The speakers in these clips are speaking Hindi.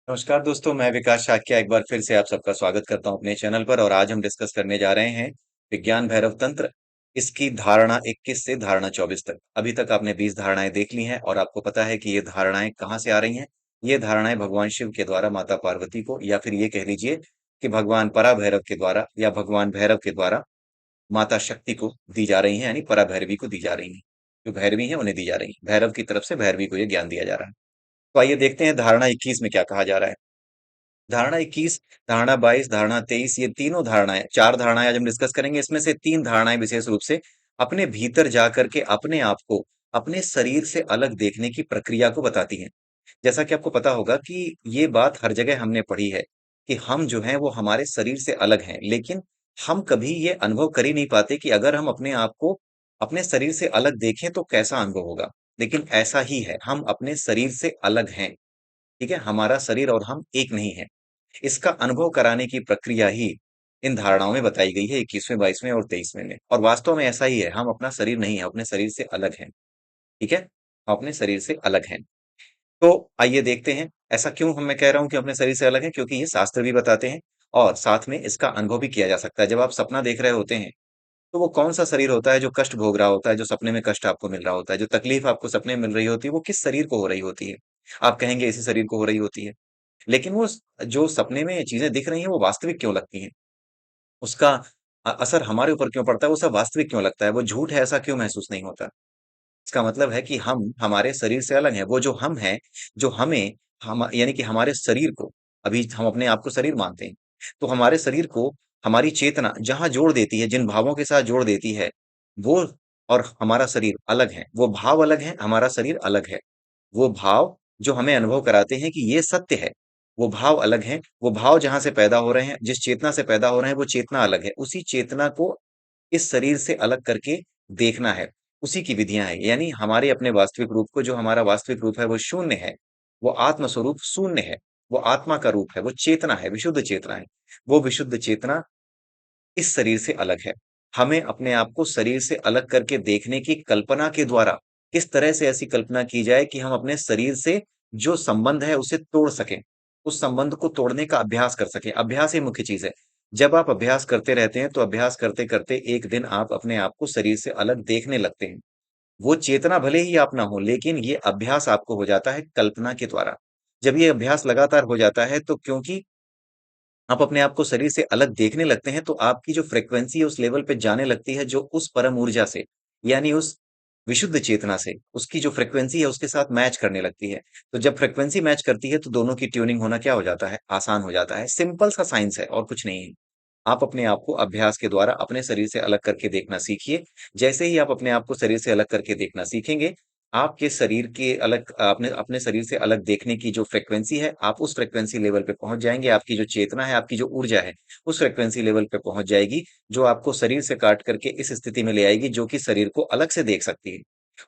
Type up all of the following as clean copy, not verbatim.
नमस्कार दोस्तों, मैं विकास शाक्या एक बार फिर से आप सबका स्वागत करता हूं अपने चैनल पर। और आज हम डिस्कस करने जा रहे हैं विज्ञान भैरव तंत्र, इसकी धारणा 21 से धारणा 24 तक। अभी तक आपने 20 धारणाएं देख ली हैं और आपको पता है कि ये धारणाएं कहाँ से आ रही हैं। ये धारणाएं भगवान शिव के द्वारा माता पार्वती को, या फिर ये कह लीजिए कि भगवान परा भैरव के द्वारा या भगवान भैरव के द्वारा माता शक्ति को दी जा रही है, यानी परा भैरवी को दी जा रही है। जो भैरवी है उन्हें दी जा रही है, भैरव की तरफ से भैरवी को ये ज्ञान दिया जा रहा है। तो आइए देखते हैं धारणा 21 में क्या कहा जा रहा है। धारणा 21, धारणा 22, धारणा 23, ये तीनों धारणाएं, चार धारणाएं आज हम डिस्कस करेंगे। इसमें से तीन धारणाएं विशेष रूप से अपने भीतर जाकर के अपने आप को अपने शरीर से अलग देखने की प्रक्रिया को बताती हैं। जैसा कि आपको पता होगा कि ये बात हर जगह हमने पढ़ी है कि हम जो हैं वो हमारे शरीर से अलग हैं, लेकिन हम कभी ये अनुभव कर ही नहीं पाते कि अगर हम अपने आप को अपने शरीर से अलग देखें तो कैसा अनुभव होगा। लेकिन ऐसा ही है, हम अपने शरीर से अलग हैं। ठीक है, हमारा शरीर और हम एक नहीं है। इसका अनुभव कराने की प्रक्रिया ही इन धारणाओं में बताई गई है, 21वें, 22वें और 23वें में। और वास्तव में ऐसा ही है, हम अपना शरीर नहीं है, अपने शरीर से अलग हैं। ठीक है, हम अपने शरीर से अलग हैं। तो आइए देखते हैं, ऐसा क्यों हम मैं कह रहा हूं कि अपने शरीर से अलग है, क्योंकि ये शास्त्र भी बताते हैं और साथ में इसका अनुभव भी किया जा सकता है। जब आप सपना देख रहे होते हैं तो वो कौन सा शरीर होता है जो कष्ट भोग रहा होता है, जो सपने में कष्ट आपको मिल रहा होता है, जो तकलीफ आपको सपने में मिल रही होती है, वो किस शरीर को हो रही होती है। आप कहेंगे इसी शरीर को हो रही होती है। लेकिन वो जो सपने में चीजें दिख रही हैं वो वास्तविक क्यों लगती हैं, उसका असर हमारे ऊपर क्यों पड़ता है, वो सब वास्तविक क्यों लगता है, वो झूठ है ऐसा क्यों महसूस नहीं होता। इसका मतलब है कि हम हमारे शरीर से अलग हैं। वो जो हम हैं, जो हमें हम यानी कि हमारे शरीर को, अभी हम अपने आप को शरीर मानते हैं, तो हमारे शरीर को हमारी चेतना जहां जोड़ देती है, जिन भावों के साथ जोड़ देती है, वो और हमारा शरीर अलग है। वो भाव अलग है, हमारा शरीर अलग है। वो भाव जो हमें अनुभव कराते हैं कि ये सत्य है, वो भाव अलग हैं। वो भाव जहां से पैदा हो रहे हैं, जिस चेतना से पैदा हो रहे हैं, वो चेतना अलग है। उसी चेतना को इस शरीर से अलग करके देखना है, उसी की विधियां हैं। यानी हमारे अपने वास्तविक रूप को, जो हमारा वास्तविक रूप है वो शून्य है, वो आत्म स्वरूप शून्य है, वो आत्मा का रूप है, वो चेतना है, विशुद्ध चेतना है। वो विशुद्ध चेतना इस शरीर से अलग है। हमें अपने आप को शरीर से अलग करके देखने की कल्पना के द्वारा, किस तरह से ऐसी कल्पना की जाए कि हम अपने शरीर से जो संबंध है उसे तोड़ सकें, उस संबंध को तोड़ने का अभ्यास कर सकें। अभ्यास ही मुख्य चीज है। जब आप अभ्यास करते रहते हैं तो अभ्यास करते करते एक दिन आप अपने आप को शरीर से अलग देखने लगते हैं। वो चेतना भले ही आप ना हो, लेकिन ये अभ्यास आपको हो जाता है कल्पना के द्वारा। जब ये अभ्यास लगातार हो जाता है तो क्योंकि आप अपने आप को शरीर से अलग देखने लगते हैं, तो आपकी जो फ्रीक्वेंसी है उस लेवल पे जाने लगती है, जो उस परम ऊर्जा से, यानी उस विशुद्ध चेतना से, उसकी जो फ्रीक्वेंसी है उसके साथ मैच करने लगती है। तो जब फ्रीक्वेंसी मैच करती है तो दोनों की ट्यूनिंग होना क्या हो जाता है, आसान हो जाता है। सिंपल सा साइंस है और कुछ नहीं है। आप अपने आप को अभ्यास के द्वारा अपने शरीर से अलग करके देखना सीखिए। जैसे ही आप अपने आप को शरीर से अलग करके देखना सीखेंगे, आपके शरीर के अलग अपने अपने शरीर से अलग देखने की जो फ्रीक्वेंसी है, आप उस फ्रीक्वेंसी लेवल पे पहुंच जाएंगे। आपकी जो चेतना है, आपकी जो ऊर्जा है, उस फ्रीक्वेंसी लेवल पे पहुंच जाएगी, जो आपको शरीर से काट करके इस स्थिति में ले आएगी, जो कि शरीर को अलग से देख सकती है।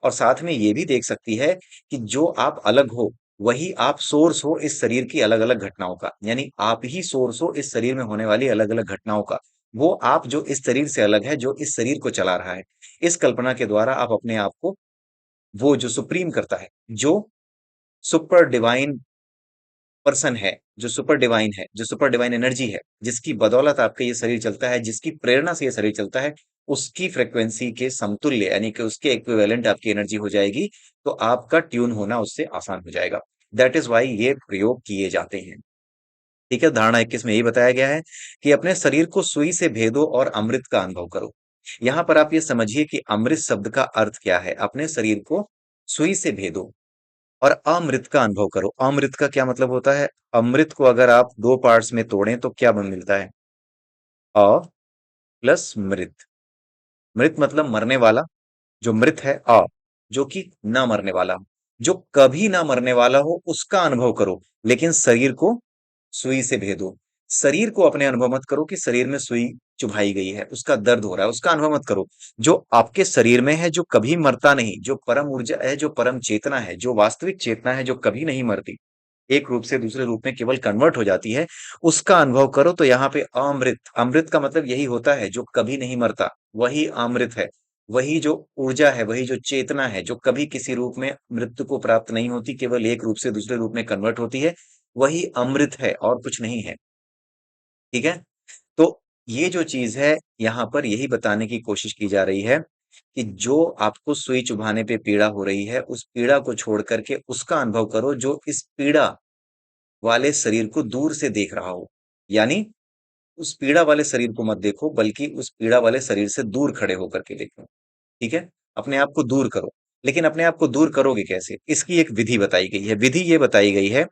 और साथ में ये भी देख सकती है कि जो आप अलग हो, वही आप सोर्स हो इस शरीर की अलग अलग घटनाओं का। यानी आप ही सोर्स हो इस शरीर में होने वाली अलग अलग घटनाओं का। वो आप जो इस शरीर से अलग है, जो इस शरीर को चला रहा है। इस कल्पना के द्वारा आप अपने आप को, वो जो सुप्रीम करता है, जो सुपर डिवाइन पर्सन है, जो सुपर डिवाइन है, जो सुपर डिवाइन एनर्जी है, जिसकी बदौलत आपका ये शरीर चलता है, जिसकी प्रेरणा से ये शरीर चलता है, उसकी फ्रीक्वेंसी के समतुल्य, यानी कि उसके इक्विवेलेंट आपकी एनर्जी हो जाएगी। तो आपका ट्यून होना उससे आसान हो जाएगा। दैट इज वाई ये प्रयोग किए जाते हैं। ठीक है, धारणा 21 में यही बताया गया है कि अपने शरीर को सुई से भेदो और अमृत का अनुभव करो। यहां पर आप ये समझिए कि अमृत शब्द का अर्थ क्या है। अपने शरीर को सुई से भेदो और अमृत का अनुभव करो। अमृत का क्या मतलब होता है? अमृत को अगर आप दो पार्ट्स में तोड़ें तो क्या बन मिलता है? अ प्लस मृत। मृत मतलब मरने वाला, जो मृत है अ, जो कि ना मरने वाला हो, जो कभी ना मरने वाला हो, उसका अनुभव करो। लेकिन शरीर को सुई से भेदो। शरीर को अपने अनुभव मत करो कि शरीर में सुई चुभाई गई है, उसका दर्द हो रहा है, उसका अनुभव मत करो। जो आपके शरीर में है, जो कभी मरता नहीं, जो परम ऊर्जा है, जो परम चेतना है, जो वास्तविक चेतना है, जो कभी नहीं मरती, एक रूप से दूसरे रूप में केवल कन्वर्ट हो जाती है, उसका अनुभव करो। तो यहाँ पे अमृत, अमृत का मतलब यही होता है, जो कभी नहीं मरता, वही अमृत है। वही जो ऊर्जा है, वही जो चेतना है, जो कभी किसी रूप में मृत्यु को प्राप्त नहीं होती, केवल एक रूप से दूसरे रूप में कन्वर्ट होती है, वही अमृत है और कुछ नहीं है। ठीक है? तो ये जो चीज है, यहाँ पर यही बताने की कोशिश की जा रही है कि जो आपको सुई चुभाने पे पीड़ा हो रही है, उस पीड़ा को छोड़ करके उसका अनुभव करो जो इस पीड़ा वाले शरीर को दूर से देख रहा हो। यानी उस पीड़ा वाले शरीर को मत देखो, बल्कि उस पीड़ा वाले शरीर से दूर खड़े होकर के देखो। ठीक है? अपने आप को दूर करो। लेकिन अपने आप को दूर करोगे कैसे? इसकी एक विधि बताई गई है। विधि ये बताई गई है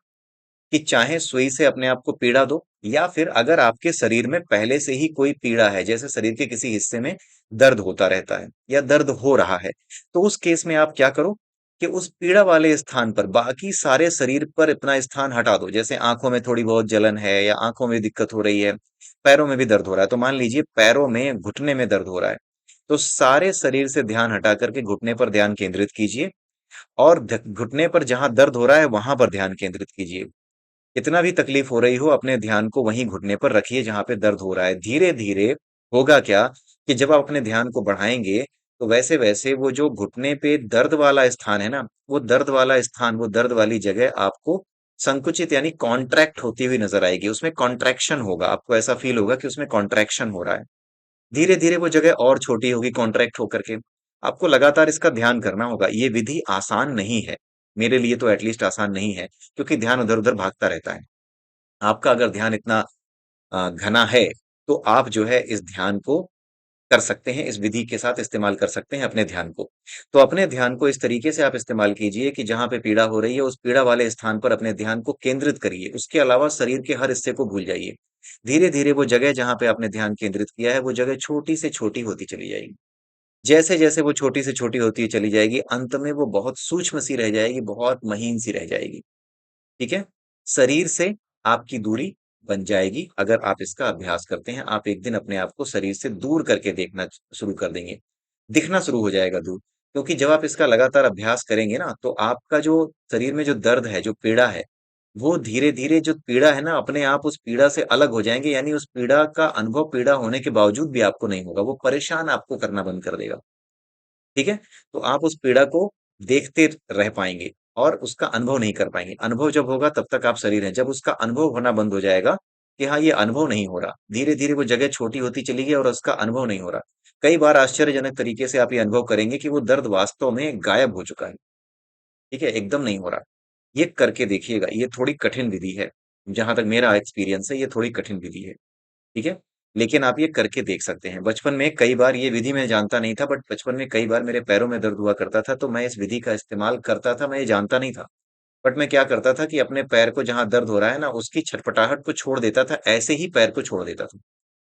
कि चाहे सुई से अपने आप को पीड़ा दो, या फिर अगर आपके शरीर में पहले से ही कोई पीड़ा है, जैसे शरीर के किसी हिस्से में दर्द होता रहता है या दर्द हो रहा है, तो उस केस में आप क्या करो कि उस पीड़ा वाले स्थान पर बाकी सारे शरीर पर अपना स्थान हटा दो। जैसे आंखों में थोड़ी बहुत जलन है या आंखों में दिक्कत हो रही है, पैरों में भी दर्द हो रहा है, तो मान लीजिए पैरों में, घुटने में दर्द हो रहा है, तो सारे शरीर से ध्यान हटा करके घुटने पर ध्यान केंद्रित कीजिए, और घुटने पर जहां दर्द हो रहा है वहां पर ध्यान केंद्रित कीजिए। कितना भी तकलीफ हो रही हो, अपने ध्यान को वहीं घुटने पर रखिए जहां पे दर्द हो रहा है। धीरे धीरे होगा क्या कि जब आप अपने ध्यान को बढ़ाएंगे, तो वैसे वैसे वो जो घुटने पे दर्द वाला स्थान है ना, वो दर्द वाला स्थान, वो दर्द वाली जगह आपको संकुचित यानी कॉन्ट्रैक्ट होती हुई नजर आएगी। उसमें कॉन्ट्रैक्शन होगा, आपको ऐसा फील होगा कि उसमें कॉन्ट्रैक्शन हो रहा है। धीरे धीरे वो जगह और छोटी होगी कॉन्ट्रैक्ट होकर के। आपको लगातार इसका ध्यान करना होगा। ये विधि आसान नहीं है, मेरे लिए तो एटलीस्ट आसान नहीं है, क्योंकि ध्यान उधर उधर भागता रहता है। आपका अगर ध्यान इतना घना है, तो आप जो है इस ध्यान को कर सकते हैं, इस विधि के साथ इस्तेमाल कर सकते हैं अपने ध्यान को। तो अपने ध्यान को इस तरीके से आप इस्तेमाल कीजिए कि जहां पे पीड़ा हो रही है, उस पीड़ा वाले स्थान पर अपने ध्यान को केंद्रित करिए। उसके अलावा शरीर के हर हिस्से को भूल जाइए। धीरे धीरे वो जगह जहां पे आपने ध्यान केंद्रित किया है, वो जगह छोटी से छोटी होती चली जाएगी। जैसे जैसे वो छोटी से छोटी होती चली जाएगी, अंत में वो बहुत सूक्ष्म सी रह जाएगी, बहुत महीन सी रह जाएगी। ठीक है? शरीर से आपकी दूरी बन जाएगी अगर आप इसका अभ्यास करते हैं। आप एक दिन अपने आप को शरीर से दूर करके देखना शुरू कर देंगे। दिखना शुरू हो जाएगा दूर। क्योंकि जब आप इसका लगातार अभ्यास करेंगे ना, तो आपका जो शरीर में जो दर्द है, जो पीड़ा है, वो धीरे-धीरे जो पीड़ा है ना, अपने आप उस पीड़ा से अलग हो जाएँगे। यानी उस पीड़ा का अनुभव पीड़ा होने के बावजूद भी आपको नहीं होगा। वो परेशान आपको करना बंद कर देगा। ठीक है? तो आप उस पीड़ा को देखते रह पाएँगे और उसका अनुभव नहीं कर पाएँगे। अनुभव जब होगा तब तक आप शरीर हैं। जब उसका अनुभव होना बंद हो जाएगा कि हाँ, ये अनुभव नहीं हो रहा, धीरे-धीरे वो जगह छोटी होती चली गई और उसका अनुभव नहीं हो रहा। कई बार आश्चर्यजनक तरीके से आप ये अनुभव करेंगे कि वो दर्द वास्तव में गायब हो चुका है। ठीक है? एकदम नहीं हो रहा। ये करके देखिएगा, ये थोड़ी कठिन विधि है। जहाँ तक मेरा एक्सपीरियंस है, ये थोड़ी कठिन विधि है। ठीक है? लेकिन आप ये करके देख सकते हैं। बचपन में कई बार ये विधि मैं जानता नहीं था, बट बचपन में कई बार मेरे पैरों में दर्द हुआ करता था, तो मैं इस विधि का इस्तेमाल करता था, मैं ये जानता नहीं था। बट मैं क्या करता था कि अपने पैर को जहाँ दर्द हो रहा है ना, उसकी छटपटाहट को छोड़ देता था, ऐसे ही पैर को छोड़ देता था,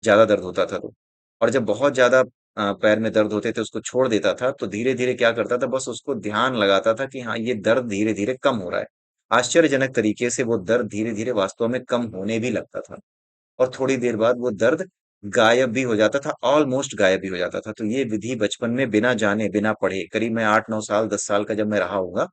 ज़्यादा दर्द होता था तो। और जब बहुत ज़्यादा पैर में दर्द होते थे, उसको छोड़ देता था, तो धीरे-धीरे क्या करता था, बस उसको ध्यान लगाता था कि हाँ, ये दर्द धीरे-धीरे कम हो रहा है। आश्चर्यजनक तरीके से वो दर्द धीरे-धीरे वास्तव में कम होने भी लगता था। और थोड़ी देर बाद वो दर्द गायब भी हो जाता था, ऑलमोस्ट गायब भी हो जाता था। तो ये विधि बचपन में बिना जाने, बिना पढ़े, करीब मैं 8-9 साल, 10 साल का जब मैं रहा होऊँगा,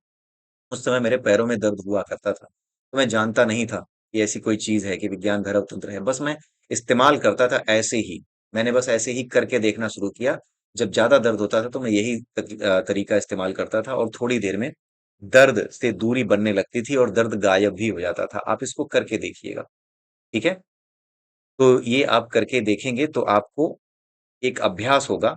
उस समय मेरे पैरों में दर्द हुआ करता था। तो मैं जानता नहीं था कि ऐसी कोई चीज़ है कि विज्ञान भैरव तंत्र है। बस मैं इस्तेमाल करता था ऐसे ही। मैंने बस ऐसे ही करके देखना शुरू किया। जब ज़्यादा दर्द होता था तो मैं यही तरीका इस्तेमाल करता था और थोड़ी देर में दर्द से दूरी बनने लगती थी और दर्द गायब भी हो जाता था। आप इसको करके देखिएगा, ठीक है? तो ये आप करके देखेंगे तो आपको एक अभ्यास होगा।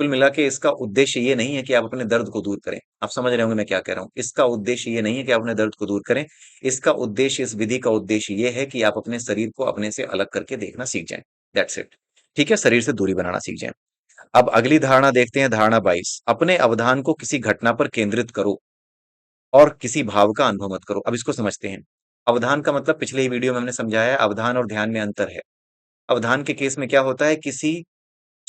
कुल मिला के इसका उद्देश्य ये नहीं है कि आप अपने दर्द को दूर करें। आप समझ रहे होंगे मैं क्या कह रहा हूँ। इसका उद्देश्य ये नहीं है कि आप अपने दर्द को दूर करें। इसका उद्देश्य, इस विधि का उद्देश्य ये है कि आप अपने शरीर को अपने से अलग करके देखना सीख जाएँ। That's it. ठीक है? शरीर से दूरी बनाना सीख जाएँ। अब अगली धारणा देखते हैं, धारणा 22। अपने अवधान को किसी घटना पर केंद्रित करो और किसी भाव का अनुभव मत करो। अब इसको समझते हैं। अवधान का मतलब पिछले ही वीडियो में हमने समझाया है, अवधान और ध्यान में अंतर है। अवधान के केस में क्या होता है, किसी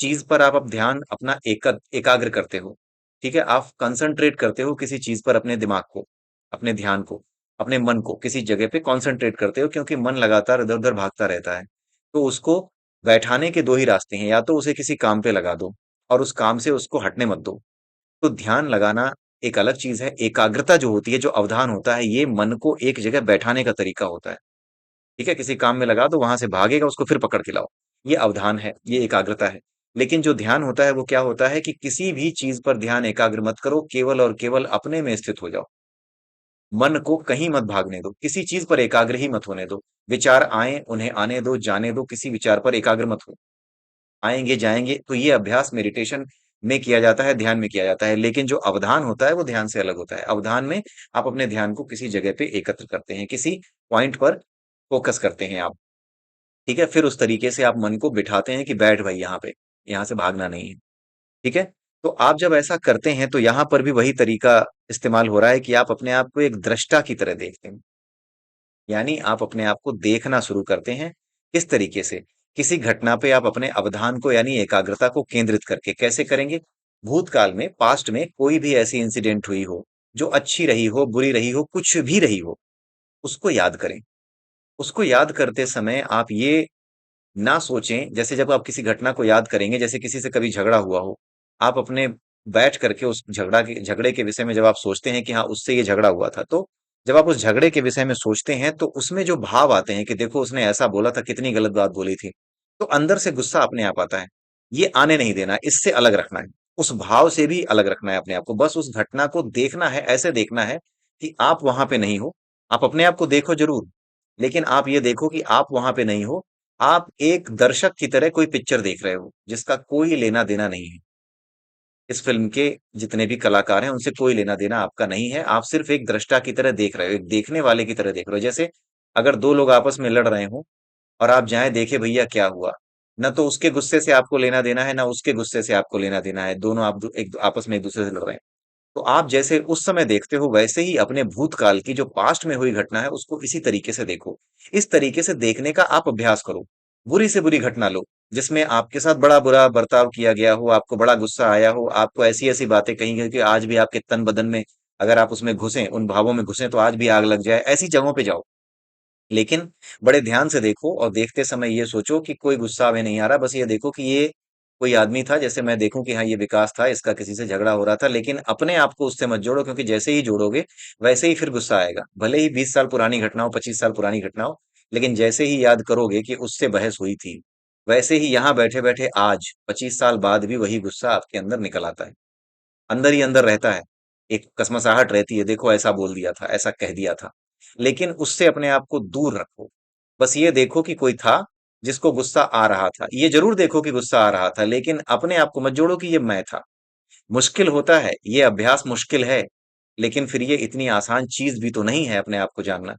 चीज पर आप अब ध्यान अपना एकाग्र करते हो। ठीक है? आप कंसंट्रेट करते हो किसी चीज पर, अपने दिमाग को, अपने ध्यान को, अपने मन को किसी जगह पे कंसंट्रेट करते हो, क्योंकि मन लगातार इधर-उधर भागता रहता है। तो उसको बैठाने के 2 ही रास्ते हैं, या तो उसे किसी काम पे लगा दो और उस काम से उसको हटने मत दो। तो ध्यान लगाना एक अलग चीज है, एकाग्रता जो होती है, जो अवधान होता है, ये मन को एक जगह बैठाने का तरीका होता है। ठीक है? किसी काम में लगा दो, वहां से भागेगा, उसको फिर पकड़ के लाओ। ये अवधान है, ये एकाग्रता है। लेकिन जो ध्यान होता है वो क्या होता है कि किसी भी चीज पर ध्यान एकाग्र मत करो, केवल और केवल अपने में स्थित हो जाओ। मन को कहीं मत भागने दो, किसी चीज पर एकाग्र ही मत होने दो। विचार आए उन्हें आने दो, जाने दो, किसी विचार पर एकाग्र मत हो। आएंगे जाएंगे, तो ये अभ्यास मेडिटेशन में किया जाता है, ध्यान में किया जाता है। लेकिन जो अवधान होता है वो ध्यान से अलग होता है। अवधान में आप अपने ध्यान को किसी जगह पे एकत्र करते हैं, किसी पॉइंट पर फोकस करते हैं आप। ठीक है, फिर उस तरीके से आप मन को बिठाते हैं कि बैठ भाई यहाँ पे, यहाँ से भागना नहीं है। ठीक है। तो आप जब ऐसा करते हैं तो यहाँ पर भी वही तरीका इस्तेमाल हो रहा है कि आप अपने आप को एक दृष्टा की तरह देखते हैं। यानी आप अपने आप को देखना शुरू करते हैं। किस तरीके से? किसी घटना पे आप अपने अवधान को यानी एकाग्रता को केंद्रित करके कैसे करेंगे? भूतकाल में, पास्ट में कोई भी ऐसी इंसिडेंट हुई हो, जो अच्छी रही हो, बुरी रही हो, कुछ भी रही हो, उसको याद करें। उसको याद करते समय आप ये ना सोचें, जैसे जब आप किसी घटना को याद करेंगे, जैसे किसी से कभी झगड़ा हुआ हो, आप अपने बैठ करके उस झगड़े के विषय में जब आप सोचते हैं कि हाँ, उससे ये झगड़ा हुआ था, तो जब आप उस झगड़े के विषय में सोचते हैं, तो उसमें जो भाव आते हैं कि देखो उसने ऐसा बोला था, कितनी गलत बात बोली थी, तो अंदर से गुस्सा अपने आप आता है। ये आने नहीं देना, इससे अलग रखना है। उस भाव से भी अलग रखना है अपने आप को। बस उस घटना को देखना है, ऐसे देखना है कि आप वहां पे नहीं हो। आप अपने आप को देखो जरूर, लेकिन आप ये देखो कि आप वहां पे नहीं हो। आप एक दर्शक की तरह कोई पिक्चर देख रहे हो, जिसका कोई लेना देना नहीं है। इस फिल्म के जितने भी कलाकार हैं, उनसे कोई लेना देना आपका नहीं है। आप सिर्फ एक दृष्टा की तरह देख रहे हो, एक देखने वाले की तरह देख रहे हो। जैसे अगर दो लोग आपस में लड़ रहे हो और आप जाएं देखे भैया क्या हुआ, ना तो उसके गुस्से से आपको लेना देना है, ना उसके गुस्से से आपको लेना देना है। दोनों आप एक आपस में एक दूसरे से लड़ रहे हैं। तो आप जैसे उस समय देखते हो, वैसे ही अपने भूतकाल की जो पास्ट में हुई घटना है, उसको इसी तरीके से देखो। इस तरीके से देखने का आप अभ्यास करो। बुरी से बुरी घटना लो, जिसमें आपके साथ बड़ा बुरा बर्ताव किया गया हो, आपको बड़ा गुस्सा आया हो, आपको ऐसी ऐसी बातें कही गई कि आज भी आपके तन बदन में, अगर आप उसमें घुसें, उन भावों में घुसें, तो आज भी आग लग जाए। ऐसी जगहों पे जाओ, लेकिन बड़े ध्यान से देखो, और देखते समय ये सोचो कि कोई गुस्सा हमें नहीं आ रहा। बस ये देखो कि ये कोई आदमी था, जैसे मैं देखूं कि हाँ ये विकास था, इसका किसी से झगड़ा हो रहा था। लेकिन अपने आप को उससे मत जोड़ो, क्योंकि जैसे ही जोड़ोगे, वैसे ही फिर गुस्सा आएगा। भले ही 20 साल पुरानी घटना हो, 25 साल पुरानी घटना हो, लेकिन जैसे ही याद करोगे कि उससे बहस हुई थी, वैसे ही यहाँ बैठे बैठे आज 25 साल बाद भी वही गुस्सा आपके अंदर निकल आता है। अंदर ही अंदर रहता है। एक कसमसाहट रहती है, देखो ऐसा बोल दिया था, ऐसा कह दिया था। लेकिन उससे अपने आप को दूर रखो। बस ये देखो कि कोई था जिसको गुस्सा आ रहा था। ये जरूर देखो कि गुस्सा आ रहा था, लेकिन अपने आप को मत जोड़ो कि ये मैं था। मुश्किल होता है, ये अभ्यास मुश्किल है, लेकिन फिर ये इतनी आसान चीज भी तो नहीं है अपने आप को जानना।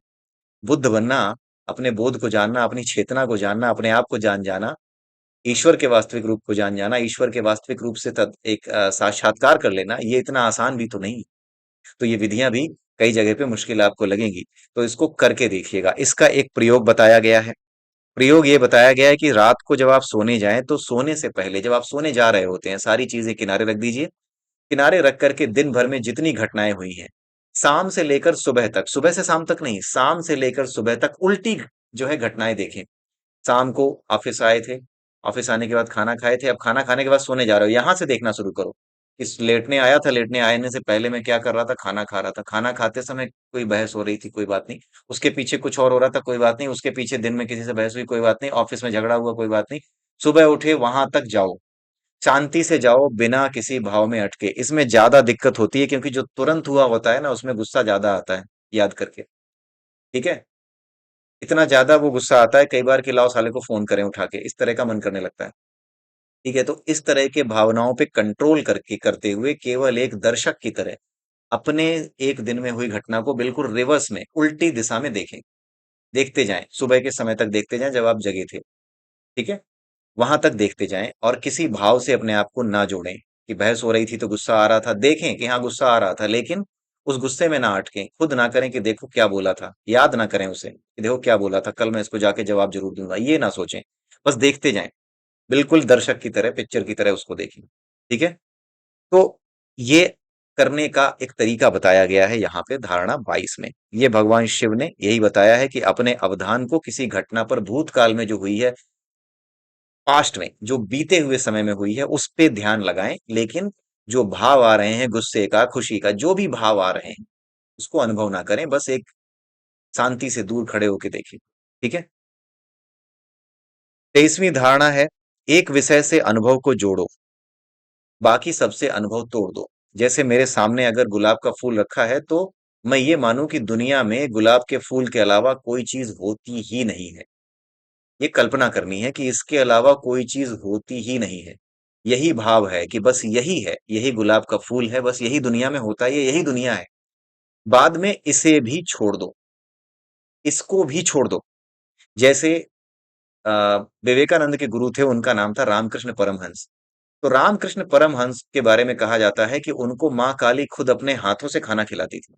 बुद्ध बनना, अपने बोध को जानना, अपनी चेतना को जानना, अपने आप को जान जाना, ईश्वर के वास्तविक रूप को जान जाना, ईश्वर के वास्तविक रूप से एक साक्षात्कार कर लेना, ये इतना आसान भी तो नहीं। तो ये विधियां भी कई जगह पे मुश्किल आपको लगेंगी, तो इसको करके देखिएगा। इसका एक प्रयोग बताया गया है। प्रयोग ये बताया गया है कि रात को जब आप सोने जाएं, तो सोने से पहले जब आप सोने जा रहे होते हैं, सारी चीजें किनारे रख दीजिए। किनारे रख करके दिन भर में जितनी घटनाएं हुई हैं, शाम से लेकर सुबह तक, सुबह से शाम तक नहीं, शाम से लेकर सुबह तक उल्टी जो है घटनाएं देखें। शाम को ऑफिस आए थे, ऑफिस आने के बाद खाना खाए थे, अब खाना खाने के बाद सोने जा रहे हो, यहां से देखना शुरू करो। इस लेटने आया था, लेटने आने से पहले मैं क्या कर रहा था? खाना खा रहा था। खाना खाते समय कोई बहस हो रही थी, कोई बात नहीं। उसके पीछे कुछ और हो रहा था, कोई बात नहीं। उसके पीछे दिन में किसी से बहस हुई, कोई बात नहीं। ऑफिस में झगड़ा हुआ, कोई बात नहीं। सुबह उठे, वहां तक जाओ। शांति से जाओ, बिना किसी भाव में अटके। इसमें ज्यादा दिक्कत होती है, क्योंकि जो तुरंत हुआ होता है ना, उसमें गुस्सा ज्यादा आता है याद करके। ठीक है। इतना ज्यादा वो गुस्सा आता है कई बार कि लाओ साले को फोन करें उठा के, इस तरह का मन करने लगता है। ठीक है, तो इस तरह के भावनाओं पे कंट्रोल करके करते हुए, केवल एक दर्शक की तरह अपने एक दिन में हुई घटना को बिल्कुल रिवर्स में, उल्टी दिशा में देखें। देखते जाएं, सुबह के समय तक देखते जाएं जब आप जगे थे। ठीक है। वहां तक देखते जाएं, और किसी भाव से अपने आप को ना जोड़ें कि बहस हो रही थी तो गुस्सा आ रहा था। देखें कि हाँ गुस्सा आ रहा था, लेकिन उस गुस्से में ना अटकें। खुद ना करें कि देखो क्या बोला था, याद ना करें उसे कि देखो क्या बोला था, कल मैं इसको जाके जवाब जरूर दूंगा, ये ना सोचें। बस देखते जाएं, बिल्कुल दर्शक की तरह, पिक्चर की तरह उसको देखें। ठीक है। तो ये करने का एक तरीका बताया गया है यहाँ पे धारणा 22 में। ये भगवान शिव ने यही बताया है कि अपने अवधान को किसी घटना पर, भूतकाल में जो हुई है, पास्ट में जो बीते हुए समय में हुई है, उस पे ध्यान लगाएं। लेकिन जो भाव आ रहे हैं, गुस्से का, खुशी का, जो भी भाव आ रहे हैं, उसको अनुभव ना करें। बस एक शांति से दूर खड़े होके देखें। ठीक है। 23वीं धारणा है, एक विषय से अनुभव को जोड़ो, बाकी सबसे अनुभव तोड़ दो। जैसे मेरे सामने अगर गुलाब का फूल रखा है, तो मैं ये मानूं कि दुनिया में गुलाब के फूल के अलावा कोई चीज होती ही नहीं है। ये कल्पना करनी है कि इसके अलावा कोई चीज होती ही नहीं है। यही भाव है कि बस यही है, यही गुलाब का फूल है, बस यही दुनिया में होता है, यही दुनिया है। बाद में इसे भी छोड़ दो, इसको भी छोड़ दो। जैसे अ, विवेकानंद के गुरु थे, उनका नाम था रामकृष्ण परमहंस। तो रामकृष्ण परमहंस के बारे में कहा जाता है कि उनको माँ काली खुद अपने हाथों से खाना खिलाती थी।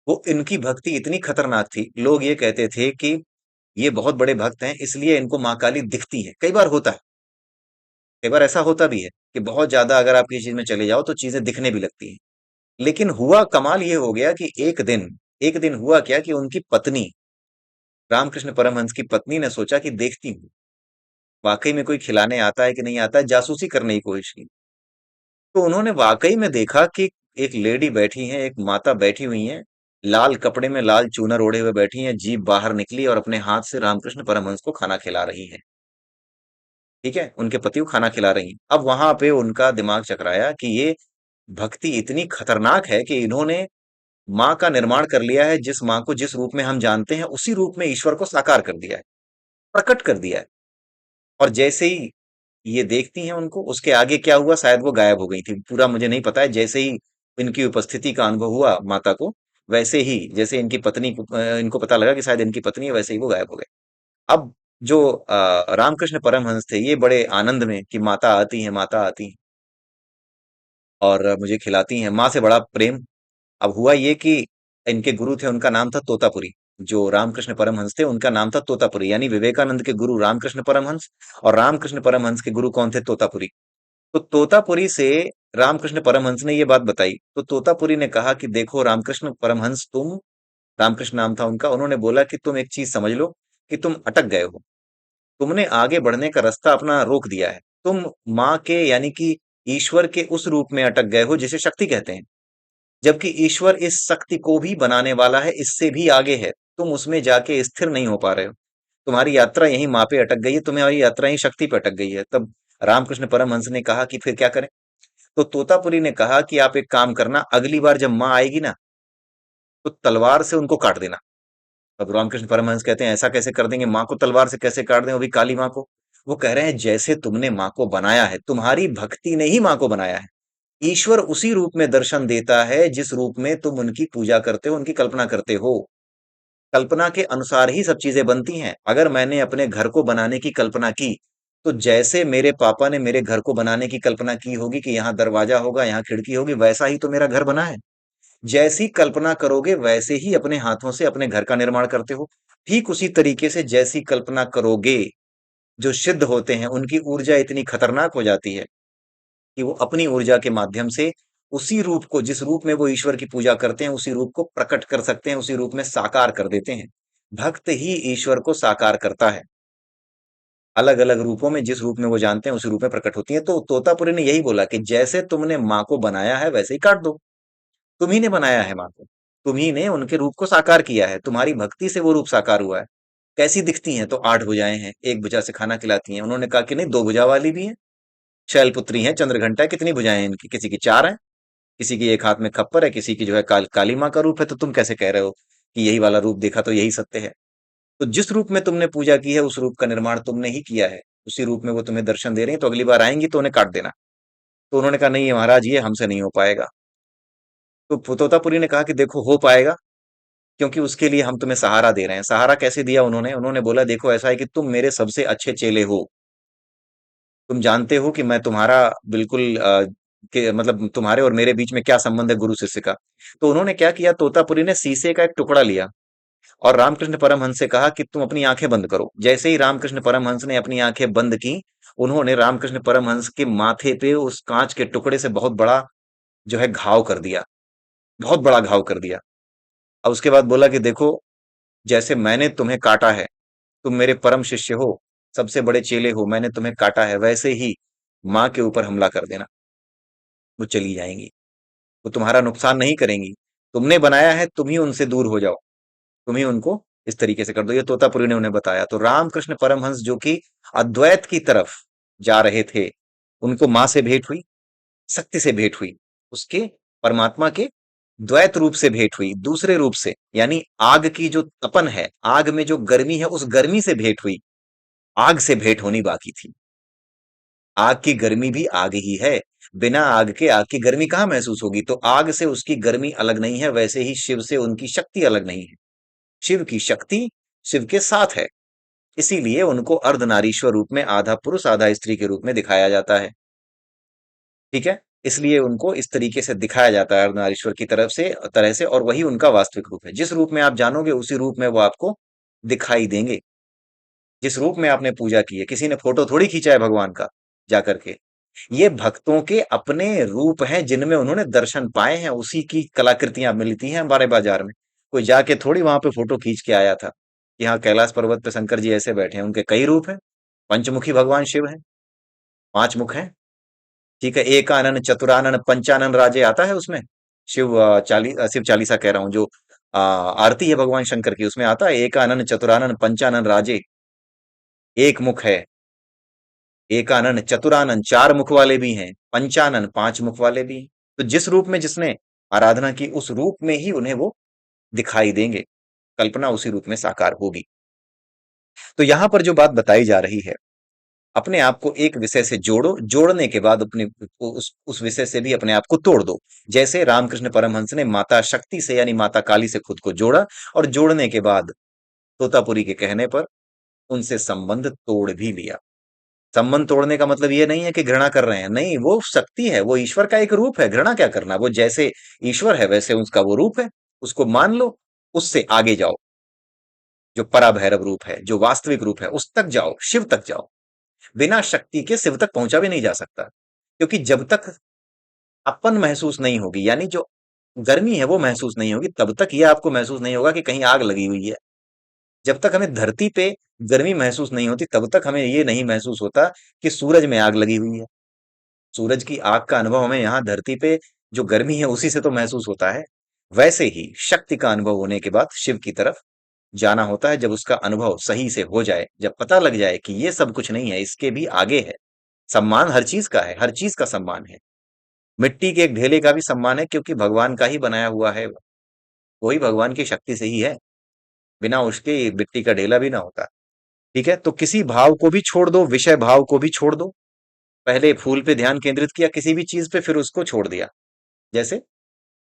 वो इनकी भक्ति इतनी खतरनाक थी, लोग ये कहते थे कि ये बहुत बड़े भक्त हैं, इसलिए इनको माँ काली दिखती है। कई बार होता है, कई बार ऐसा होता भी है कि बहुत ज्यादा अगर आप किसी चीज में चले जाओ तो चीजें दिखने भी लगती हैं। लेकिन हुआ कमाल ये हो गया कि एक दिन हुआ क्या कि उनकी पत्नी, रामकृष्ण परमहंस की पत्नी ने सोचा कि देखती हूँ वाकई में कोई खिलाने आता है कि नहीं आता है, जासूसी करने की कोशिश की। तो उन्होंने वाकई में देखा कि एक लेडी बैठी है, एक माता बैठी हुई है, लाल कपड़े में लाल चूनर ओढ़े हुए बैठी हैं, जीभ बाहर निकली और अपने हाथ से रामकृष्ण परमहंस को खाना खिला रही हैं। ठीक है, उनके पति को खाना खिला रही हैं। अब वहां पे उनका दिमाग चकराया कि ये भक्ति इतनी खतरनाक है कि इन्होंने माँ का निर्माण कर लिया है, जिस माँ को जिस रूप में हम जानते हैं उसी रूप में ईश्वर को साकार कर दिया है, प्रकट कर दिया है। और जैसे ही ये देखती हैं उनको, उसके आगे क्या हुआ, शायद वो गायब हो गई थी, पूरा मुझे नहीं पता है। जैसे ही इनकी उपस्थिति का अनुभव हुआ माता को, वैसे ही जैसे इनकी पत्नी को इनको पता लगा कि शायद इनकी पत्नी है, वैसे ही वो गायब हो गए। अब जो रामकृष्ण परमहंस थे, ये बड़े आनंद में कि माता आती है, माता आती है और मुझे खिलाती हैं, माँ से बड़ा प्रेम। अब हुआ ये कि इनके गुरु थे, उनका नाम था तोतापुरी। जो रामकृष्ण परमहंस थे, उनका नाम था तोतापुरी। यानी विवेकानंद के गुरु रामकृष्ण परमहंस और रामकृष्ण परमहंस के गुरु कौन थे? तोतापुरी। तो तोतापुरी से रामकृष्ण परमहंस ने ये बात बताई, तो तोतापुरी ने कहा कि देखो रामकृष्ण परमहंस, तुम, रामकृष्ण नाम था उनका, उन्होंने बोला कि तुम एक चीज समझ लो कि तुम अटक गए हो। तुमने आगे बढ़ने का रास्ता अपना रोक दिया है। तुम माँ के यानी कि ईश्वर के उस रूप में अटक गए हो जिसे शक्ति कहते हैं, जबकि ईश्वर इस शक्ति को भी बनाने वाला है, इससे भी आगे है। तुम उसमें जाके स्थिर नहीं हो पा रहे हो। तुम्हारी यात्रा यहीं माँ पे अटक गई है, तुम्हारी यात्रा यहीं शक्ति पे अटक गई है। तब रामकृष्ण परमहंस ने कहा कि फिर क्या करें? तो तोतापुरी ने कहा कि आप एक काम करना, अगली बार जब माँ आएगी ना, तो तलवार से उनको काट देना। अब रामकृष्ण परमहंस कहते हैं ऐसा कैसे कर देंगे, माँ को तलवार से कैसे काट दें, वो भी काली माँ को? वो कह रहे हैं जैसे तुमने माँ को बनाया है, तुम्हारी भक्ति ने ही माँ को बनाया है। ईश्वर उसी रूप में दर्शन देता है जिस रूप में तुम उनकी पूजा करते हो, उनकी कल्पना करते हो। कल्पना के अनुसार ही सब चीजें बनती हैं। अगर मैंने अपने घर को बनाने की कल्पना की, तो जैसे मेरे पापा ने मेरे घर को बनाने की कल्पना की होगी कि यहाँ दरवाजा होगा, यहाँ खिड़की होगी, वैसा ही तो मेरा घर बना है। जैसी कल्पना करोगे वैसे ही अपने हाथों से अपने घर का निर्माण करते हो। ठीक उसी तरीके से जैसी कल्पना करोगे, जो सिद्ध होते हैं उनकी ऊर्जा इतनी खतरनाक हो जाती है कि वो अपनी ऊर्जा के माध्यम से उसी रूप को, जिस रूप में वो ईश्वर की पूजा करते हैं, उसी रूप को प्रकट कर सकते हैं, उसी रूप में साकार कर देते हैं। भक्त ही ईश्वर को साकार करता है। अलग अलग रूपों में जिस रूप में वो जानते हैं उसी रूप में प्रकट होती है। तो तोतापुरी ने यही बोला कि जैसे तुमने माँ को बनाया है वैसे ही काट दो। तुम ही ने बनाया है माँ को, तुम ही ने उनके रूप को साकार किया है, तुम्हारी भक्ति से वो रूप साकार हुआ है। कैसी दिखती हैं? तो 8 भुजाएं हैं, एक भुजा से खाना खिलाती हैं। उन्होंने कहा कि नहीं, 2 भुजा वाली भी है, शैलपुत्री है, चंद्रघंटा है। कितनी भुजाएं हैं इनकी? किसी की 4 है, किसी की एक हाथ में खप्पर है, किसी की जो है काली माँ का रूप है। तो तुम कैसे कह रहे हो कि यही वाला रूप देखा तो यही सत्य है? तो जिस रूप में तुमने पूजा की है उस रूप का निर्माण तुमने ही किया है, उसी रूप में वो तुम्हें दर्शन दे रही हैं, तो अगली बार आएंगी तो उन्हें काट देना। तो उन्होंने कहा नहीं महाराज, ये हमसे नहीं हो पाएगा। तो तोतापुरी ने कहा कि देखो हो पाएगा, क्योंकि उसके लिए हम तुम्हें सहारा दे रहे हैं। सहारा कैसे दिया उन्होंने? उन्होंने बोला देखो ऐसा है कि तुम मेरे सबसे अच्छे चेले हो, तुम जानते हो कि मैं तुम्हारा बिल्कुल के मतलब तुम्हारे और मेरे बीच में क्या संबंध है गुरु शिष्य का। तो उन्होंने क्या किया, तोतापुरी ने शीशे का एक टुकड़ा लिया और रामकृष्ण परमहंस से कहा कि तुम अपनी आंखें बंद करो। जैसे ही रामकृष्ण परमहंस ने अपनी आंखें बंद की, उन्होंने रामकृष्ण परमहंस के माथे पे उस कांच के टुकड़े से बहुत बड़ा जो है घाव कर दिया, बहुत बड़ा घाव कर दिया। अब उसके बाद बोला कि देखो, जैसे मैंने तुम्हें काटा है, तुम मेरे परम शिष्य हो, सबसे बड़े चेले हो, मैंने तुम्हें काटा है, वैसे ही माँ के ऊपर हमला कर देना, वो चली जाएंगी, वो तुम्हारा नुकसान नहीं करेंगी। तुमने बनाया है, तुम ही उनसे दूर हो जाओ, तुम ही उनको इस तरीके से कर दो। ये तोतापुरी ने उन्हें बताया। तो रामकृष्ण परमहंस जो कि अद्वैत की तरफ जा रहे थे, उनको माँ से भेंट हुई, शक्ति से भेंट हुई, उसके परमात्मा के द्वैत रूप से भेंट हुई, दूसरे रूप से, यानी आग की जो तपन है, आग में जो गर्मी है, उस गर्मी से भेंट हुई। आग से भेंट होनी बाकी थी। आग की गर्मी भी आग ही है। बिना आग के आग की गर्मी कहाँ महसूस होगी? तो आग से उसकी गर्मी अलग नहीं है, वैसे ही शिव से उनकी शक्ति अलग नहीं है। शिव की शक्ति शिव के साथ है। इसीलिए उनको अर्धनारीश्वर रूप में, आधा पुरुष आधा स्त्री के रूप में दिखाया जाता है। ठीक है? इसलिए उनको इस तरीके से दिखाया जाता है अर्धनारीश्वर की तरह से, और वही उनका वास्तविक रूप है। जिस रूप में आप जानोगे उसी रूप में वो आपको दिखाई देंगे। जिस रूप में आपने पूजा की है, किसी ने फोटो थोड़ी खींचा है भगवान का जाकर के। ये भक्तों के अपने रूप हैं जिनमें उन्होंने दर्शन पाए हैं, उसी की कलाकृतियां मिलती हैं हमारे बाजार में। कोई जाके थोड़ी वहां पे फोटो खींच के आया था। यहाँ कैलाश पर्वत पे शंकर जी ऐसे बैठे हैं, उनके कई रूप हैं। पंचमुखी भगवान शिव हैं, पांच मुख हैं। ठीक है, एकानन चतुरानन पंचानन राजे आता है उसमें। शिव चालीसा कह रहा हूँ, जो आरती है भगवान शंकर की, उसमें आता है एकानन चतुरानन पंचानन राजे। एक मुख है, एकानन चतुरानन चार मुख वाले भी हैं, पंचानन पांच मुख वाले भी हैं। तो जिस रूप में जिसने आराधना की, उस रूप में ही उन्हें वो दिखाई देंगे। कल्पना उसी रूप में साकार होगी। तो यहां पर जो बात बताई जा रही है, अपने आप को एक विषय से जोड़ो, जोड़ने के बाद अपने उस विषय से भी अपने आप को तोड़ दो। जैसे रामकृष्ण परमहंस ने माता शक्ति से यानी माता काली से खुद को जोड़ा, और जोड़ने के बाद तोतापुरी के कहने पर उनसे संबंध तोड़ भी लिया। संबंध तोड़ने का मतलब ये नहीं है कि घृणा कर रहे हैं, नहीं, वो शक्ति है, वो ईश्वर का एक रूप है, घृणा क्या करना? वो जैसे ईश्वर है वैसे उसका वो रूप है, उसको मान लो, उससे आगे जाओ। जो पराभैरव रूप है, जो वास्तविक रूप है, उस तक जाओ, शिव तक जाओ। बिना शक्ति के शिव तक पहुंचा भी नहीं जा सकता, क्योंकि जब तक अपन महसूस नहीं होगी, यानी जो गर्मी है वो महसूस नहीं होगी, तब तक ये आपको महसूस नहीं होगा कि कहीं आग लगी हुई है। जब तक हमें धरती पे गर्मी महसूस नहीं होती, तब तक हमें ये नहीं महसूस होता कि सूरज में आग लगी हुई है। सूरज की आग का अनुभव हमें यहाँ धरती पे जो गर्मी है उसी से तो महसूस होता है। वैसे ही शक्ति का अनुभव होने के बाद शिव की तरफ जाना होता है। जब उसका अनुभव सही से हो जाए, जब पता लग जाए कि ये सब कुछ नहीं है, इसके भी आगे है। सम्मान हर चीज का है, हर चीज का सम्मान है। मिट्टी के एक ढेले का भी सम्मान है, क्योंकि भगवान का ही बनाया हुआ है। वही भगवान की शक्ति से ही है, बिना उसके ये मिट्टी का ढेला भी ना होता। ठीक है, तो किसी भाव को भी छोड़ दो, विषय भाव को भी छोड़ दो। पहले फूल पे ध्यान केंद्रित किया किसी भी चीज पे, फिर उसको छोड़ दिया, जैसे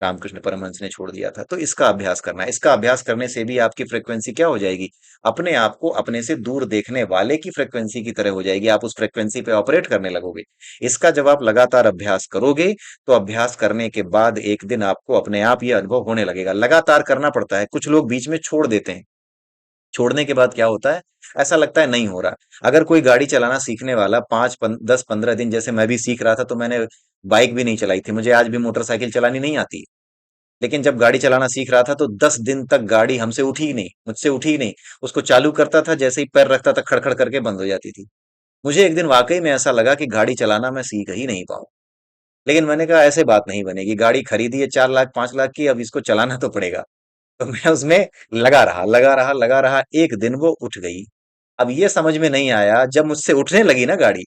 रामकृष्ण परमहंस ने छोड़ दिया था। तो इसका अभ्यास करना है। इसका अभ्यास करने से भी आपकी फ्रीक्वेंसी क्या हो जाएगी? अपने आप को अपने से दूर देखने वाले की फ्रीक्वेंसी की तरह हो जाएगी। आप उस फ्रीक्वेंसी पे ऑपरेट करने लगोगे। इसका जब आप लगातार अभ्यास करोगे, तो अभ्यास करने के बाद एक दिन आपको अपने आप ये अनुभव होने लगेगा। लगातार करना पड़ता है, कुछ लोग बीच में छोड़ देते हैं। छोड़ने के बाद क्या होता है? ऐसा लगता है नहीं हो रहा। अगर कोई गाड़ी चलाना सीखने वाला 10-15 दिन, जैसे मैं भी सीख रहा था, तो मैंने बाइक भी नहीं चलाई थी, मुझे आज भी मोटरसाइकिल चलानी नहीं आती। लेकिन जब गाड़ी चलाना सीख रहा था, तो 10 दिन तक गाड़ी हमसे उठी ही नहीं, मुझसे उठी ही नहीं। उसको चालू करता था, जैसे ही पैर रखता था खड़खड़ करके बंद हो जाती थी। मुझे एक दिन वाकई में ऐसा लगा कि गाड़ी चलाना मैं सीख ही नहीं पाऊं। लेकिन मैंने कहा ऐसे बात नहीं बनेगी, गाड़ी खरीदी है 4 लाख 5 लाख की, अब इसको चलाना तो पड़ेगा। तो मैं उसमें लगा रहा, एक दिन वो उठ गई। अब ये समझ में नहीं आया, जब मुझसे उठने लगी ना गाड़ी,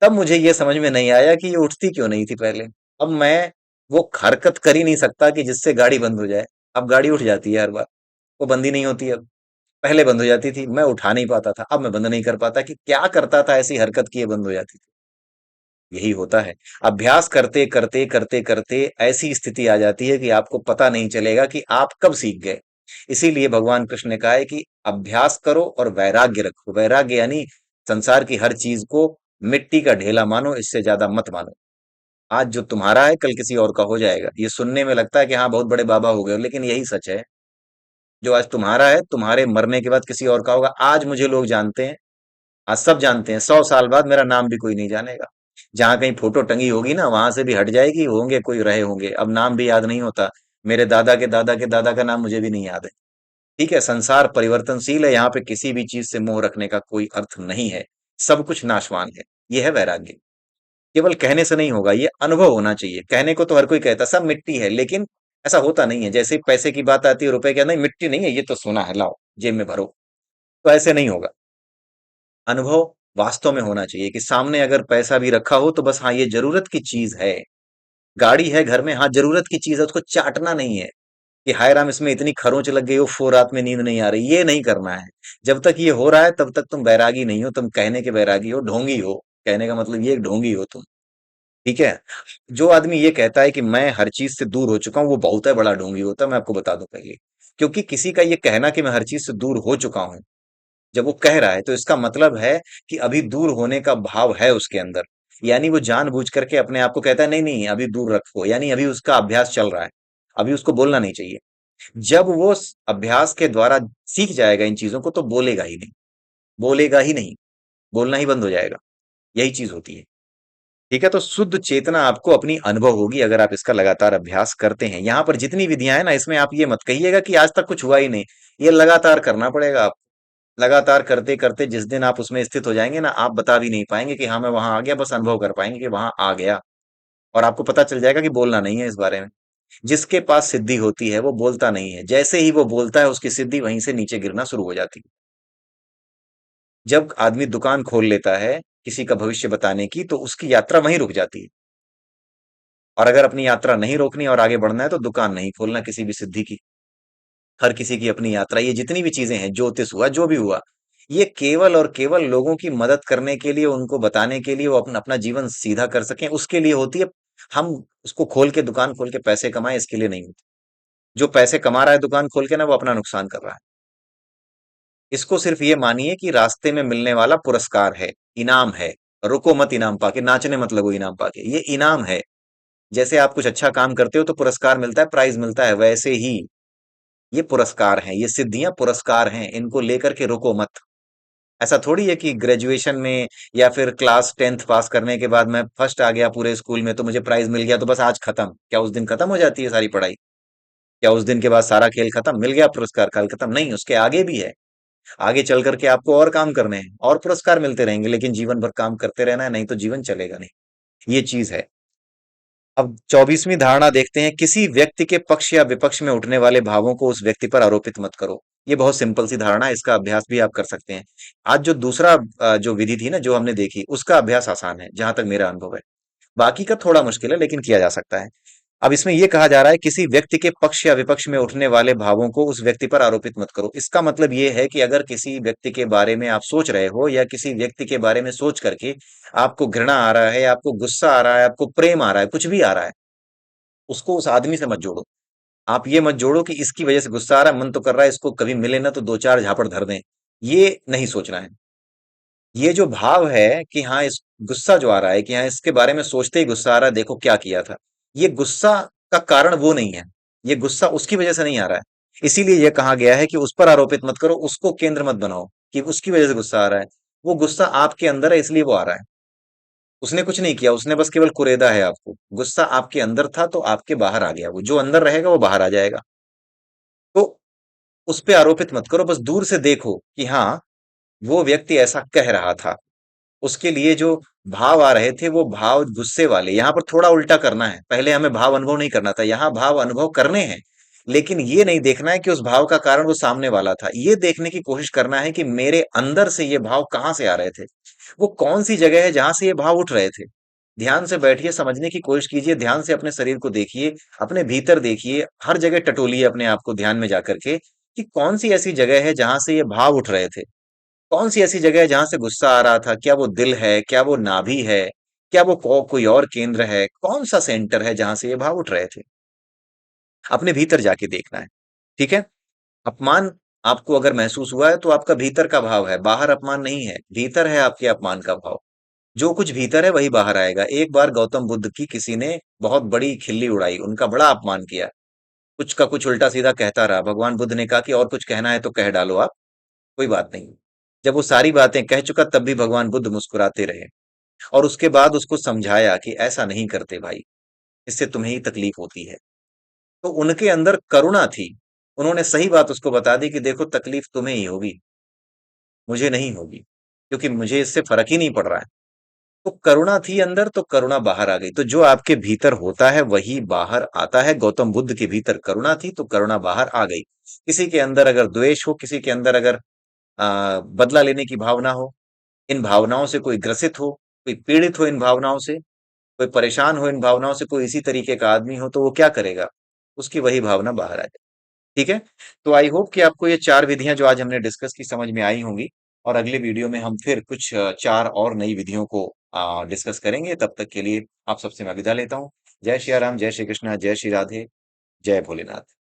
तब मुझे ये समझ में नहीं आया कि ये उठती क्यों नहीं थी पहले। अब मैं वो हरकत कर ही नहीं सकता कि जिससे गाड़ी बंद हो जाए। अब गाड़ी उठ जाती है हर बार, वो बंद ही नहीं होती। अब पहले बंद हो जाती थी, मैं उठा नहीं पाता था, अब मैं बंद नहीं कर पाता कि क्या करता था ऐसी हरकत की ये बंद हो जाती थी। यही होता है। अभ्यास करते करते करते करते ऐसी स्थिति आ जाती है कि आपको पता नहीं चलेगा कि आप कब सीख गए। इसीलिए भगवान कृष्ण ने कहा है कि अभ्यास करो और वैराग्य रखो। वैराग्य यानी संसार की हर चीज को मिट्टी का ढेला मानो, इससे ज्यादा मत मानो। आज जो तुम्हारा है कल किसी और का हो जाएगा। ये सुनने में लगता है कि हाँ बहुत बड़े बाबा हो गए, लेकिन यही सच है। जो आज तुम्हारा है, तुम्हारे मरने के बाद किसी और का होगा। आज मुझे लोग जानते हैं, आज सब जानते हैं, 100 साल बाद मेरा नाम भी कोई नहीं जानेगा। जहां कहीं फोटो टंगी होगी ना, वहां से भी हट जाएगी, होंगे कोई रहे होंगे, अब नाम भी याद नहीं होता। मेरे दादा के दादा के दादा का नाम मुझे भी नहीं याद है। ठीक है, संसार परिवर्तनशील है, यहाँ पे किसी भी चीज से मोह रखने का कोई अर्थ नहीं है। सब कुछ नाशवान है। ये है वैराग्य। केवल कहने से नहीं होगा, ये अनुभव होना चाहिए। कहने को तो हर कोई कहता है सब मिट्टी है, लेकिन ऐसा होता नहीं है। जैसे पैसे की बात आती है, रुपए क्या, नहीं मिट्टी नहीं है, ये तो सोना है, लाओ जेब में भरो। तो ऐसे नहीं होगा। अनुभव वास्तव में होना चाहिए कि सामने अगर पैसा भी रखा हो, तो बस हाँ ये जरूरत की चीज है। गाड़ी है घर में, हाँ जरूरत की चीज है, उसको चाटना नहीं है कि हाय राम इसमें इतनी खरोंच लग गई हो, रात में नींद नहीं आ रही, ये नहीं करना है। जब तक ये हो रहा है तब तक तुम बैरागी नहीं हो, तुम कहने के बैरागी हो, ढोंगी हो। कहने का मतलब ये ढोंगी हो तुम। ठीक है। जो आदमी ये कहता है कि मैं हर चीज से दूर हो चुका हूं, वो बहुत है बड़ा ढोंगी होता है, मैं आपको बता दूं पहले। क्योंकि किसी का ये कहना कि मैं हर चीज से दूर हो चुका हूं, जब वो कह रहा है तो इसका मतलब है कि अभी दूर होने का भाव है उसके अंदर। यानी वो जानबूझ करके अपने आप को कहता है नहीं नहीं अभी दूर रखो, यानी अभी उसका अभ्यास चल रहा है, अभी उसको बोलना नहीं चाहिए। जब वो अभ्यास के द्वारा सीख जाएगा इन चीजों को तो बोलेगा ही नहीं, बोलेगा ही नहीं, बोलना ही बंद हो जाएगा। यही चीज होती है। ठीक है। तो शुद्ध चेतना आपको अपनी अनुभव होगी अगर आप इसका लगातार अभ्यास करते हैं। यहाँ पर जितनी विधियां हैं ना, इसमें आप ये मत कहिएगा कि आज तक कुछ हुआ ही नहीं। ये लगातार करना पड़ेगा आप। लगातार करते करते जिस दिन आप उसमें स्थित हो जाएंगे ना, आप बता भी नहीं पाएंगे कि हाँ मैं वहां आ गया, बस अनुभव कर पाएंगे कि वहां आ गया। और आपको पता चल जाएगा कि बोलना नहीं है इस बारे में। जिसके पास सिद्धि होती है वो बोलता नहीं है, जैसे ही वो बोलता है उसकी सिद्धि वहीं से नीचे गिरना शुरू हो जाती है। जब आदमी दुकान खोल लेता है किसी का भविष्य बताने की, तो उसकी यात्रा वहीं रुक जाती है। और अगर अपनी यात्रा नहीं रोकनी और आगे बढ़ना है तो दुकान नहीं खोलना किसी भी सिद्धि की। हर किसी की अपनी यात्रा, ये जितनी भी चीजें हैं, ज्योतिष हुआ जो भी हुआ, ये केवल और केवल लोगों की मदद करने के लिए, उनको बताने के लिए, वो अपना अपना जीवन सीधा कर सकें उसके लिए होती है। हम उसको खोल के, दुकान खोल के पैसे कमाएं इसके लिए नहीं होती। जो पैसे कमा रहा है दुकान खोल के ना, वो अपना नुकसान कर रहा है। इसको सिर्फ ये मानिए कि रास्ते में मिलने वाला पुरस्कार है, इनाम है। रुको मत इनाम पाके, नाचने मत लगो इनाम पाके, ये इनाम है। जैसे आप कुछ अच्छा काम करते हो तो पुरस्कार मिलता है, प्राइज मिलता है, वैसे ही ये पुरस्कार हैं, ये सिद्धियां पुरस्कार हैं, इनको लेकर के रुको मत। ऐसा थोड़ी है कि ग्रेजुएशन में या फिर क्लास 10th पास करने के बाद मैं फर्स्ट आ गया पूरे स्कूल में तो मुझे प्राइज मिल गया तो बस आज खत्म। क्या उस दिन खत्म हो जाती है सारी पढ़ाई? क्या उस दिन के बाद सारा खेल खत्म, मिल गया पुरस्कार कल खत्म? नहीं, उसके आगे भी है। आगे चल करके आपको और काम करने हैं और पुरस्कार मिलते रहेंगे, लेकिन जीवन भर काम करते रहना है, नहीं तो जीवन चलेगा नहीं। ये चीज है। अब 24वीं धारणा देखते हैं, किसी व्यक्ति के पक्ष या विपक्ष में उठने वाले भावों को उस व्यक्ति पर आरोपित मत करो। ये बहुत सिंपल सी धारणा है, इसका अभ्यास भी आप कर सकते हैं। आज जो दूसरा जो विधि थी ना जो हमने देखी, उसका अभ्यास आसान है जहां तक मेरा अनुभव है। बाकी का थोड़ा मुश्किल है लेकिन किया जा सकता है। अब इसमें यह कहा जा रहा है किसी व्यक्ति के पक्ष या विपक्ष में उठने वाले भावों को उस व्यक्ति पर आरोपित मत करो। इसका मतलब यह है कि अगर किसी व्यक्ति के बारे में आप सोच रहे हो या किसी व्यक्ति के बारे में सोच करके आपको घृणा आ रहा है, आपको गुस्सा आ रहा है, आपको प्रेम आ रहा है, कुछ भी आ रहा है, उसको उस आदमी से मत जोड़ो। आप ये मत जोड़ो कि इसकी वजह से गुस्सा आ रहा है, मन तो कर रहा है इसको कभी मिले ना तो दो चार झापड़ धर दें। ये नहीं सोचना है। ये जो भाव है कि हाँ इस गुस्सा जो आ रहा है कि हाँ इसके बारे में सोचते ही गुस्सा आ रहा है, देखो क्या किया था, ये गुस्सा का कारण वो नहीं है। ये गुस्सा उसकी वजह से नहीं आ रहा है। इसीलिए यह कहा गया है कि उस पर आरोपित मत करो, उसको केंद्र मत बनाओ कि उसकी वजह से गुस्सा आ रहा है। वो गुस्सा आपके अंदर है इसलिए वो आ रहा है। उसने कुछ नहीं किया, उसने बस केवल कुरेदा है आपको। गुस्सा आपके अंदर था तो आपके बाहर आ गया, वो जो अंदर रहेगा वो बाहर आ जाएगा। तो उस पे आरोपित मत करो, बस दूर से देखो कि हाँ वो व्यक्ति ऐसा कह रहा था। उसके लिए जो भाव आ रहे थे वो भाव गुस्से वाले। यहाँ पर थोड़ा उल्टा करना है, पहले हमें भाव अनुभव नहीं करना था, यहाँ भाव अनुभव करने हैं। लेकिन ये नहीं देखना है कि उस भाव का कारण वो सामने वाला था, ये देखने की कोशिश करना है कि मेरे अंदर से ये भाव कहाँ से आ रहे थे। वो कौन सी जगह है जहां से ये भाव उठ रहे थे। ध्यान से बैठिए, समझने की कोशिश कीजिए, ध्यान से अपने शरीर को देखिए, अपने भीतर देखिए, हर जगह टटोलिए अपने आप को ध्यान में जाकर के कि कौन सी ऐसी जगह है जहां से ये भाव उठ रहे थे। कौन सी ऐसी जगह है जहां से गुस्सा आ रहा था? क्या वो दिल है, क्या वो नाभि है, क्या वो कोई और केंद्र है? कौन सा सेंटर है जहां से ये भाव उठ रहे थे? अपने भीतर जाके देखना है। ठीक है। अपमान आपको अगर महसूस हुआ है तो आपका भीतर का भाव है, बाहर अपमान नहीं है, भीतर है आपके अपमान का भाव। जो कुछ भीतर है वही बाहर आएगा। एक बार गौतम बुद्ध की किसी ने बहुत बड़ी खिल्ली उड़ाई, उनका बड़ा अपमान किया, कुछ का कुछ उल्टा सीधा कहता रहा। भगवान बुद्ध ने कहा कि और कुछ कहना है तो कह डालो आप, कोई बात नहीं। जब वो सारी बातें कह चुका तब भी भगवान बुद्ध मुस्कुराते रहे। और उसके बाद उसको समझाया कि ऐसा नहीं करते भाई, इससे तुम्हें ही तकलीफ होती है। तो उनके अंदर करुणा थी। उन्होंने सही बात उसको बता दी कि देखो तकलीफ तुम्हें ही होगी, मुझे नहीं होगी, क्योंकि मुझे इससे फर्क ही नहीं पड़ रहा है। तो करुणा थी अंदर तो करुणा बाहर आ गई। तो जो आपके भीतर होता है वही बाहर आता है। गौतम बुद्ध के भीतर करुणा थी तो करुणा बाहर आ गई। किसी के अंदर अगर द्वेष हो, किसी के अंदर अगर बदला लेने की भावना हो, इन भावनाओं से कोई ग्रसित हो, कोई पीड़ित हो इन भावनाओं से, कोई परेशान हो इन भावनाओं से, कोई इसी तरीके का आदमी हो, तो वो क्या करेगा? उसकी वही भावना बाहर आ जाए। ठीक है? तो आई होप कि आपको ये 4 विधियाँ जो आज हमने डिस्कस की समझ में आई होंगी, और अगले वीडियो में हम फिर कुछ 4 और नई विधियों को डिस्कस करेंगे। तब तक के लिए आप सबसे मैं विदा लेता हूँ। जय श्री राम, जय श्री कृष्णा, जय श्री राधे, जय भोलेनाथ।